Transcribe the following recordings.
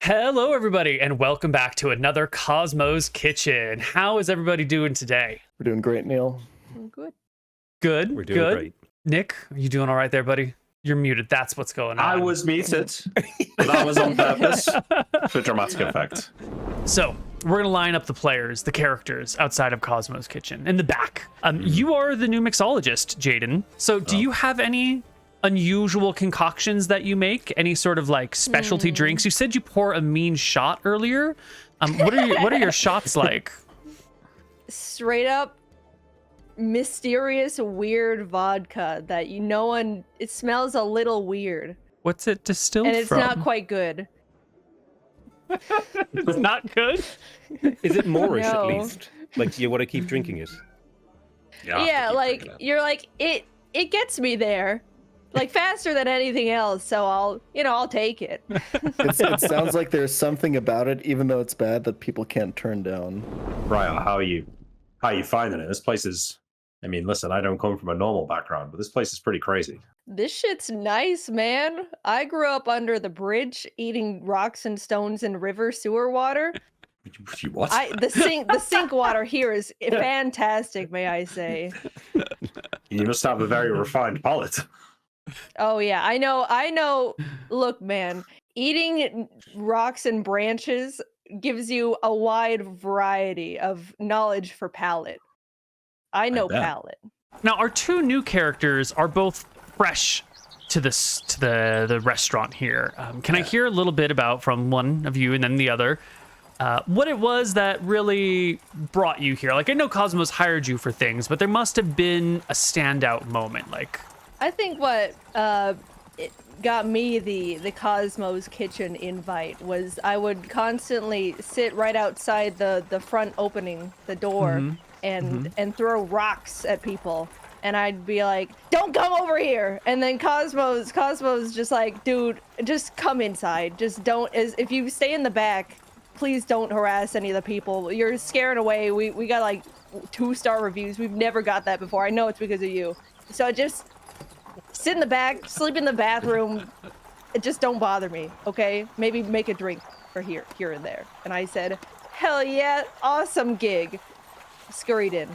Hello, everybody, and welcome back to another Cosmo's Kitchen. How is everybody doing today? We're doing great, Neil. Good. Good. We're doing great. Nick, are you doing all right there, buddy? You're muted. That's what's going on. I was muted. That was on purpose for dramatic effect. So we're gonna line up the players, the characters outside of Cosmo's Kitchen in the back. You are the new mixologist, Jaiden. So do you have any unusual concoctions that you make? Any sort of like specialty drinks? You said you pour a mean shot earlier. What are your shots like? Straight up mysterious weird vodka that it smells a little weird What's it distilled and it's from? not quite good. It's not good. Is it Moorish No. at least? Like, do you want to keep drinking it? Yeah, like you're like it gets me there. Like faster than anything else, so I'll take it. It sounds like there's something about it, even though it's bad, that people can't turn down. Right, how are you finding it? This place is, I mean, listen, I don't come from a normal background, but this place is pretty crazy. This shit's nice, man. I grew up under the bridge eating rocks and stones and river sewer water. You what? The sink water here is fantastic, may I say. You must have a very refined palate. Oh yeah, I know. Look, man, eating rocks and branches gives you a wide variety of knowledge for palate. I know bet. palate. Now, our two new characters are both fresh to the restaurant here. Can I hear a little bit about from one of you and then the other what it was that really brought you here? Like, I know Cosmos hired you for things, but there must have been a standout moment. Like, I think what it got me the Cosmo's Kitchen invite was I would constantly sit right outside the front opening, the door, and throw rocks at people. And I'd be like, "Don't come over here!" And then Cosmo's just like, "Dude, just come inside. Just don't. If you stay in the back, please don't harass any of the people. You're scaring away. We got like 2-star reviews. We've never got that before. I know it's because of you. So just sit in the back, sleep in the bathroom. Just don't bother me, okay? Maybe make a drink for here and there." And I said, "Hell yeah, awesome gig." Scurried in.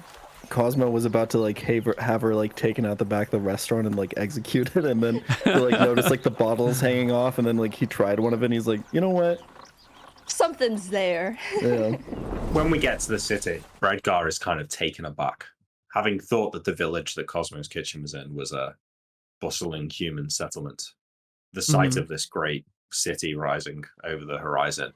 Cosmo was about to like have her like taken out the back of the restaurant and like executed, and then he like noticed like the bottles hanging off, and then like he tried one of it, and he's like, you know what? Something's there. Yeah. When we get to the city, Bradgar is kind of taken aback, having thought that the village that Cosmo's Kitchen was in was a bustling human settlement. The sight of this great city rising over the horizon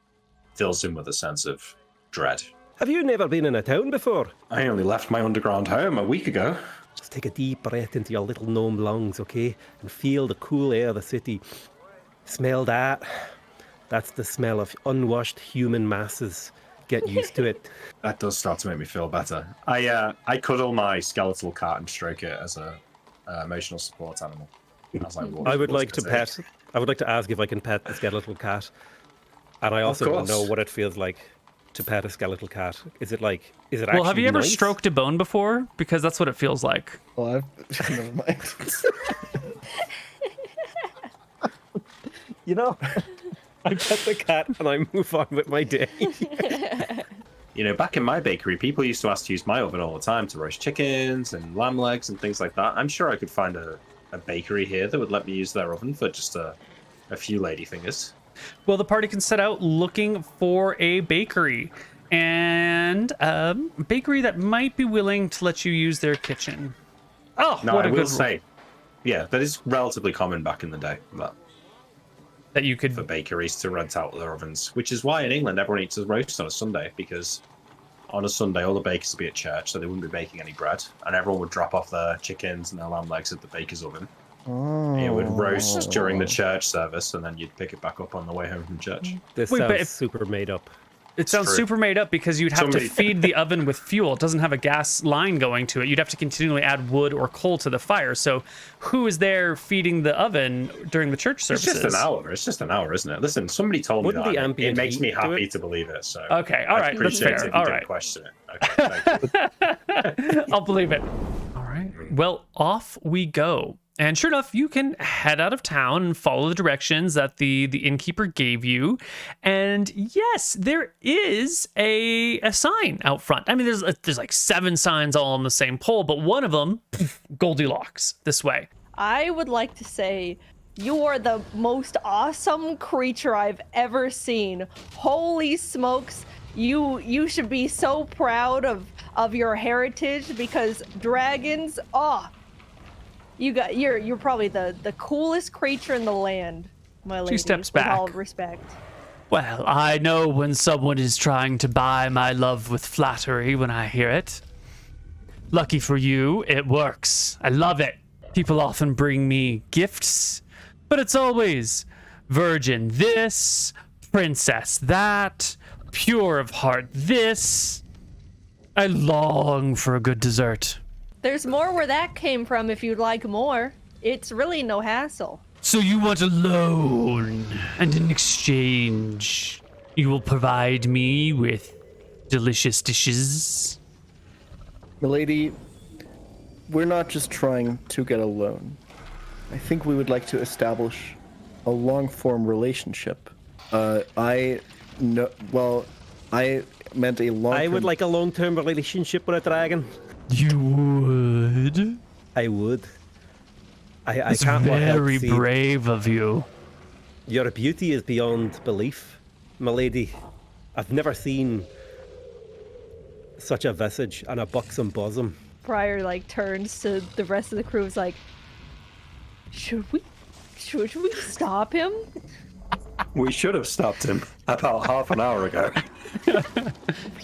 fills him with a sense of dread. Have you never been in a town before? I only left my underground home a week ago. Just take a deep breath into your little gnome lungs, okay? And feel the cool air of the city. Smell that. That's the smell of unwashed human masses. Get used to it. That does start to make me feel better. I cuddle my skeletal cat and stroke it as a emotional support animal. I would like to ask if I can pet the skeletal cat. And I also want to know what it feels like to pet a skeletal cat. Is it actually well, have you ever nice? stroked a bone before? Because that's what it feels like. Well, never mind. You know, I pet the cat and I move on with my day. You know, back in my bakery, people used to ask to use my oven all the time to roast chickens and lamb legs and things like that. I'm sure I could find a bakery here that would let me use their oven for just a few lady fingers. Well, the party can set out looking for a bakery, and a bakery that might be willing to let you use their kitchen. Oh, No, what I a will good say, yeah, that is relatively common back in the day, that you could. for bakeries to rent out their ovens, which is why in England everyone eats a roast on a Sunday, because on a Sunday all the bakers would be at church, so they wouldn't be baking any bread, and everyone would drop off their chickens and their lamb legs at the baker's oven. It would roast during the church service, and then you'd pick it back up on the way home from church. This Wait, but sounds if- super made up. It sounds true. super made up because you'd have Somebody- to feed the oven with fuel. It doesn't have a gas line going to it. You'd have to continually add wood or coal to the fire. So who is there feeding the oven during the church It's services? just an hour. It's just an hour, isn't it? Listen, somebody told Wouldn't me the that. ambient It makes me heat do happy it? to believe it. So Okay, all right, I'd that's appreciate fair. it if you All didn't right. question it. Okay, thank you. I'll believe it. All right. Well, off we go. And sure enough, you can head out of town and follow the directions that the innkeeper gave you. And yes, there is a sign out front. I mean, there's like 7 signs all on the same pole, but one of them, Goldilocks, this way. I would like to say you are the most awesome creature I've ever seen. Holy smokes. You should be so proud of your heritage, because dragons, you're probably the coolest creature in the land, my lady. She steps with back. all respect. Well, I know when someone is trying to buy my love with flattery when I hear it. Lucky for you, it works. I love it. People often bring me gifts, but it's always virgin this, princess that, pure of heart this. I long for a good dessert. There's more where that came from if you'd like more. It's really no hassle. So you want a loan, and in exchange, you will provide me with delicious dishes? Milady, we're not just trying to get a loan. I think we would like to establish a long-form relationship. I meant a long-term... I would like a long-term relationship with a dragon. You would? I would. I It's can't work out very see. brave of you. Your beauty is beyond belief, milady. I've never seen such a visage and a buxom bosom. Briar turns to the rest of the crew, is like, should we stop him? We should have stopped him about half an hour ago.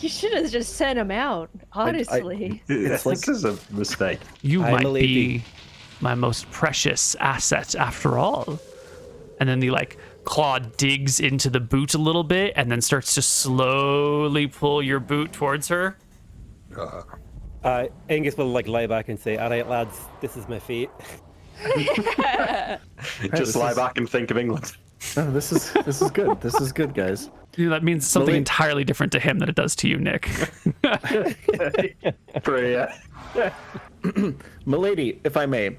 We should have just sent him out, honestly. It's like- This is a mistake. You I'm might a lady. be my most precious asset after all. And then the claw digs into the boot a little bit and then starts to slowly pull your boot towards her. Angus will lie back and say, "All right, lads, this is my fate." Just lie back and think of England. Oh, this is good. This is good, guys. That means something Milady- entirely different to him than it does to you, Nick. Milady, if I may.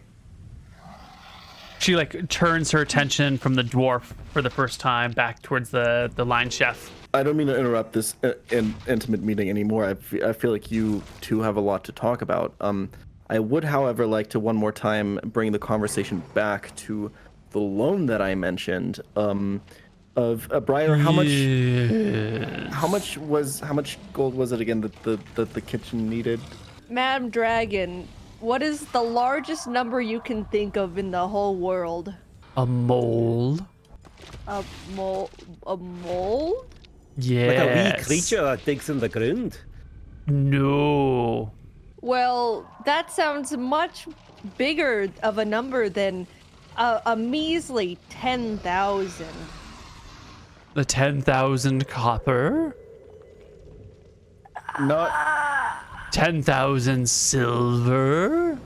She turns her attention from the dwarf for the first time back towards the line chef. I don't mean to interrupt this intimate meeting anymore. I feel like you two have a lot to talk about. I would, however, like to one more time bring the conversation back to the loan that I mentioned. Of Briar, how much gold was it again that the kitchen needed? Madam Dragon, what is the largest number you can think of in the whole world? A mole? A mole? Yes. Like a wee creature that digs in the ground. No. Well, that sounds much bigger of a number than a measly 10,000. The 10,000 copper? Not 10,000 silver?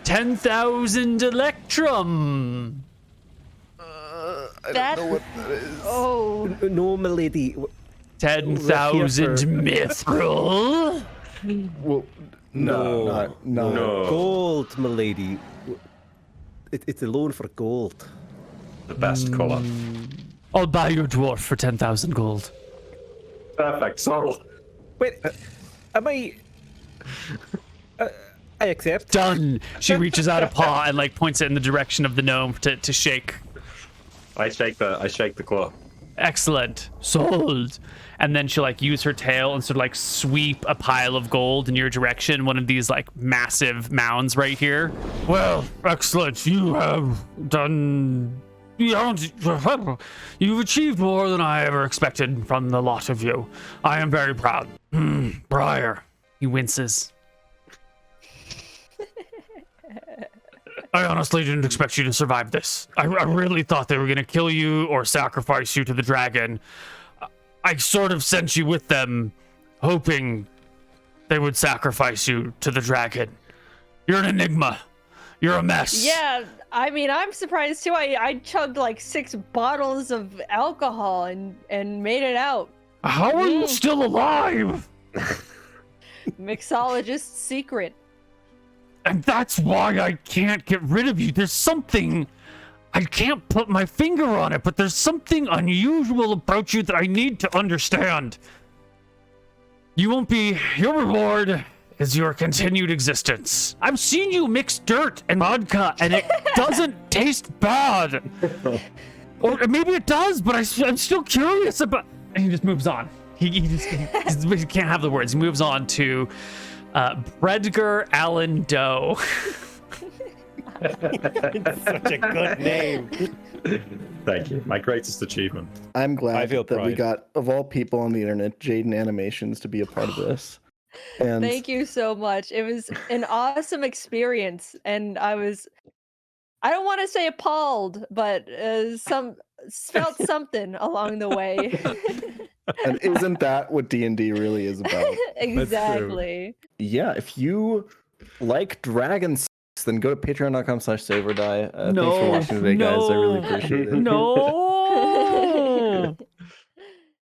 10,000 electrum? I That- don't know what that is. Oh, No, milady. 10,000 mithril? Well, no. Gold, milady. It's a loan for gold. The best colour. I'll buy your dwarf for 10,000 gold. Perfect. Sold. Wait, am I? I accept. Done. She reaches out a paw and points it in the direction of the gnome to shake. I shake the claw. Excellent. Sold. And then she'll use her tail and sort of sweep a pile of gold in your direction, one of these massive mounds right here. Well, excellent. You have done you've achieved more than I ever expected from the lot of you. I am very proud. Briar. He winces. I honestly didn't expect you to survive this. I really thought they were going to kill you or sacrifice you to the dragon. I sort of sent you with them, hoping they would sacrifice you to the dragon. You're an enigma. You're a mess. yeah. I mean, I'm surprised too. I chugged 6 bottles of alcohol and made it out. How are you still alive? Mixologist's secret. And that's why I can't get rid of you. There's something, I can't put my finger on it, but there's something unusual about you that I need to understand. You won't be, your reward is your continued existence. I've seen you mix dirt and vodka, and it doesn't taste bad. Or maybe it does, but I'm still curious about... And he just moves on. He can't have the words. He moves on to Bredgar Allen Doe. It's such a good name. Thank you. My greatest achievement. I'm I glad feel that we pride. got, of all people on the internet, Jaiden Animations to be a part of this. And Thank you so much. It was an awesome experience, and I don't want to say appalled, but felt something along the way. and isn't that what D&D really is about? Exactly. Yeah, if you like Dragon Sex, then go to patreon.com/saveordie. Thanks for watching today, guys. I really appreciate it. No.